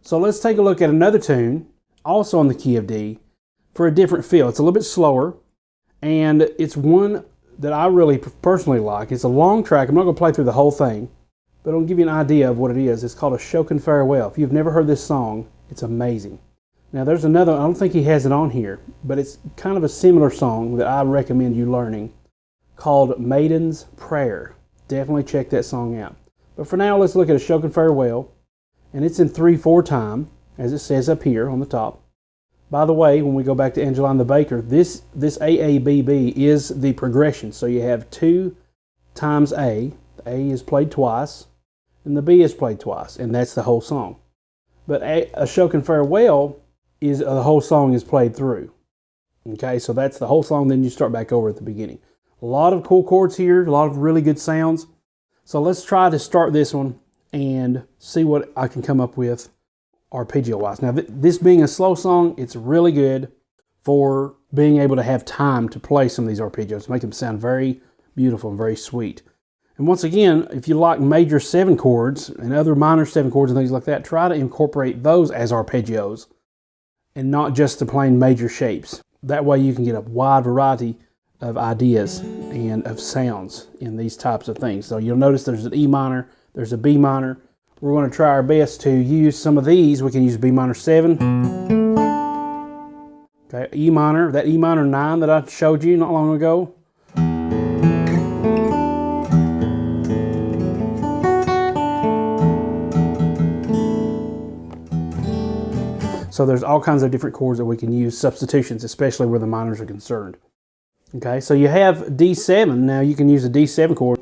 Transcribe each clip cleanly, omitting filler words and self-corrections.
So let's take a look at another tune, also on the key of D, for a different feel. It's a little bit slower, and it's one that I really personally like. It's a long track. I'm not going to play through the whole thing, but I'll give you an idea of what it is. It's called Ashokan Farewell. If you've never heard this song, it's amazing. Now there's another, I don't think he has it on here, but it's kind of a similar song that I recommend you learning called Maiden's Prayer. Definitely check that song out. But for now, let's look at Ashokan Farewell, and it's in 3/4 time, as it says up here on the top. By the way, when we go back to Angeline the Baker, this AABB is the progression. So you have 2 times A. The A is played twice, and the B is played twice, and that's the whole song. But Ashokan Farewell is the whole song is played through. Okay, so that's the whole song, then you start back over at the beginning. A lot of cool chords here, a lot of really good sounds. So let's try to start this one and see what I can come up with arpeggio-wise. Now, this being a slow song, it's really good for being able to have time to play some of these arpeggios, make them sound very beautiful and very sweet. And once again, if you like major 7 chords and other minor 7 chords and things like that, try to incorporate those as arpeggios and not just the plain major shapes. That way you can get a wide variety of ideas and of sounds in these types of things. So you'll notice there's an E minor, there's a B minor. We're going to try our best to use some of these. We can use B minor 7. Okay, E minor, that E minor 9 that I showed you not long ago. So there's all kinds of different chords that we can use, substitutions, especially where the minors are concerned. Okay, so you have D7. Now you can use a D7 chord.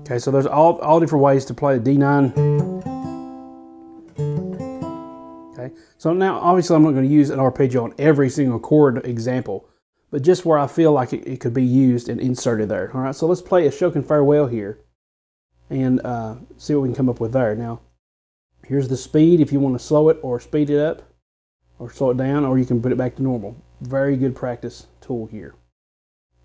Okay, so there's all different ways to play the D9. Okay, so now obviously I'm not going to use an arpeggio on every single chord example, but just where I feel like it could be used and inserted there. All right, so let's play Ashokan Farewell here and see what we can come up with there. Now, here's the speed if you want to slow it or speed it up or slow it down, or you can put it back to normal. Very good practice tool here.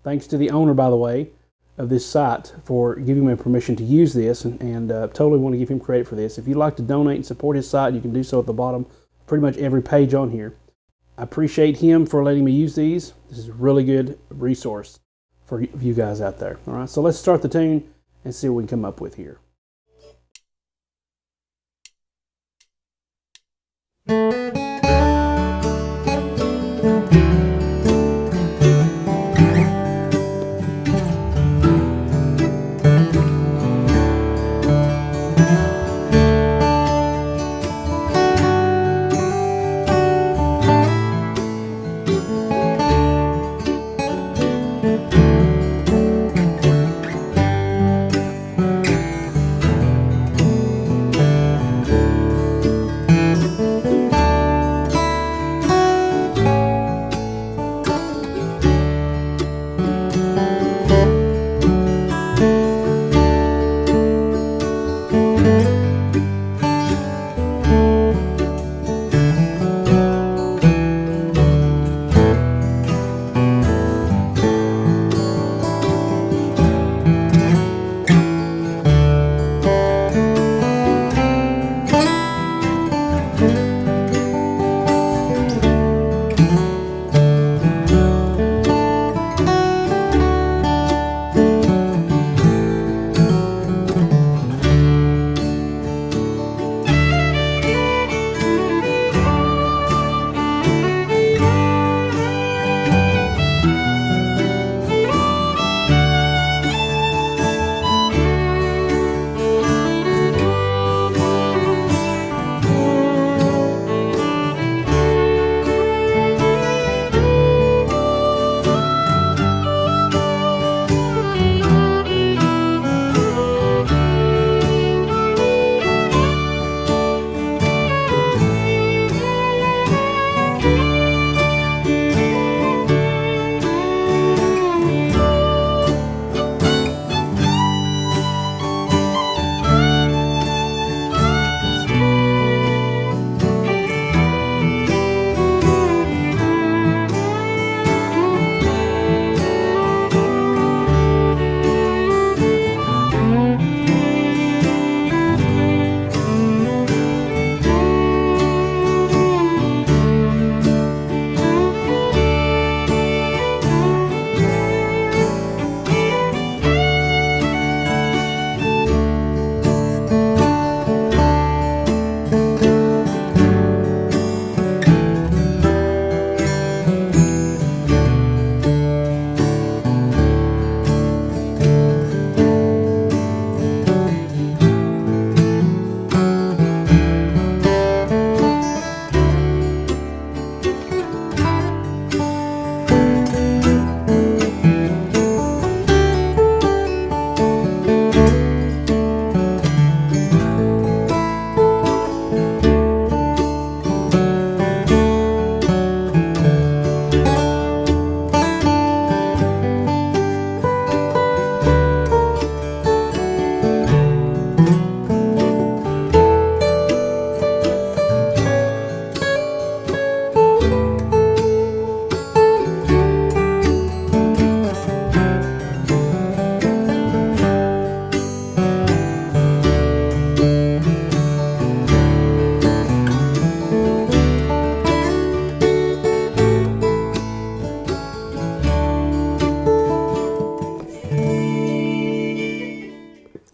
Thanks to the owner, by the way, of this site for giving me permission to use this, and totally want to give him credit for this. If you'd like to donate and support his site, you can do so at the bottom, pretty much every page on here. I appreciate him for letting me use these. This is a really good resource for you guys out there. All right, so let's start the tune and see what we can come up with here.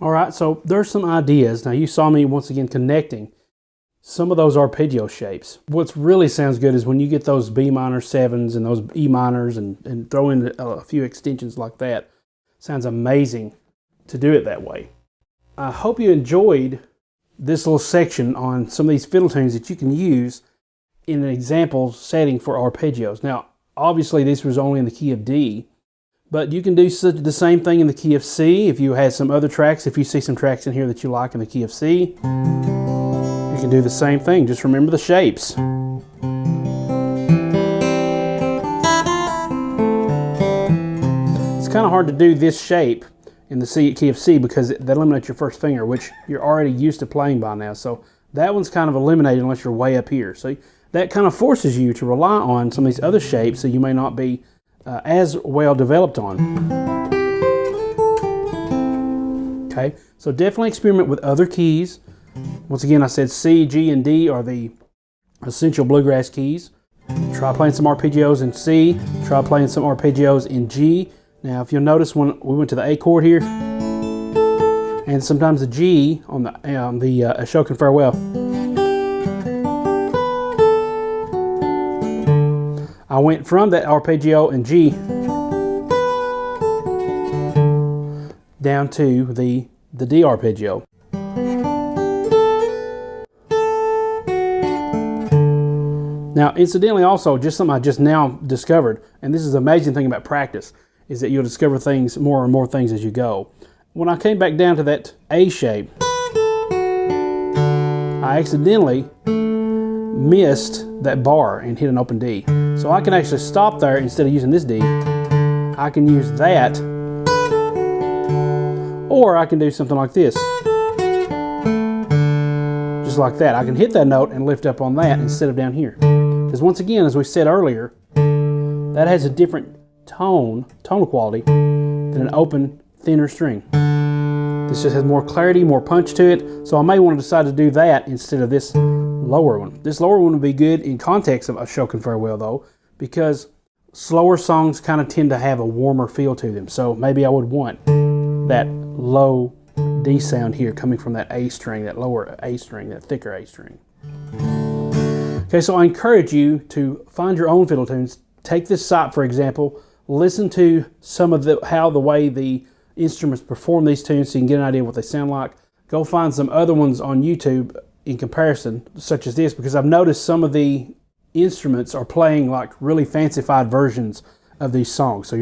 All right, so there's some ideas. Now you saw me once again connecting some of those arpeggio shapes. What really sounds good is when you get those B minor 7s and those E minors and throw in a few extensions like that. Sounds amazing to do it that way. I hope you enjoyed this little section on some of these fiddle tunes that you can use in an example setting for arpeggios. Now, obviously this was only in the key of D, but you can do the same thing in the key of C. If you had some other tracks, if you see some tracks in here that you like in the key of C, you can do the same thing. Just remember the shapes. It's kind of hard to do this shape in the key of C because that eliminates your first finger, which you're already used to playing by now. So that one's kind of eliminated unless you're way up here. So that kind of forces you to rely on some of these other shapes that you may not be as well developed on. Okay, so definitely experiment with other keys. Once again, I said C, G, and D are the essential bluegrass keys. Try playing some arpeggios in C, try playing some arpeggios in G. Now, if you'll notice when we went to the A chord here, and sometimes the G on the Ashokan Farewell, I went from that arpeggio in G down to the D arpeggio. Now, incidentally also, just something I just now discovered, and this is the amazing thing about practice, is that you'll discover things, more and more things as you go. When I came back down to that A shape, I accidentally missed that bar and hit an open D. So I can actually stop there instead of using this D. I can use that, or I can do something like this. Just like that. I can hit that note and lift up on that instead of down here. Because once again, as we said earlier, that has a different tonal quality than an open, thinner string. This just has more clarity, more punch to it, so I may want to decide to do that instead of this lower one. This lower one would be good in context of Ashokan Farewell though, because slower songs kind of tend to have a warmer feel to them, so maybe I would want that low D sound here coming from that A string, that lower A string, that thicker A string. Okay, so I encourage you to find your own fiddle tunes. Take this site for example, listen to some of how the way the instruments perform these tunes so you can get an idea of what they sound like. Go find some other ones on YouTube in comparison, such as this, because I've noticed some of the instruments are playing like really fancified versions of these songs. So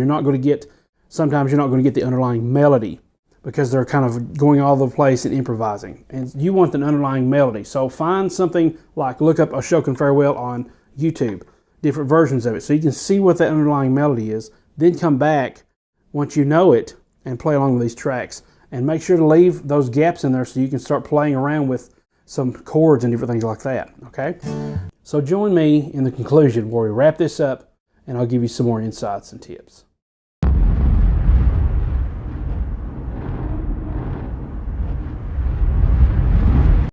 sometimes you're not going to get the underlying melody because they're kind of going all over the place and improvising. And you want an underlying melody. So find something like, look up Ashokan Farewell on YouTube, different versions of it, so you can see what that underlying melody is. Then come back once you know it and play along with these tracks. And make sure to leave those gaps in there so you can start playing around with some chords and different things like that, okay? So join me in the conclusion where we wrap this up and I'll give you some more insights and tips.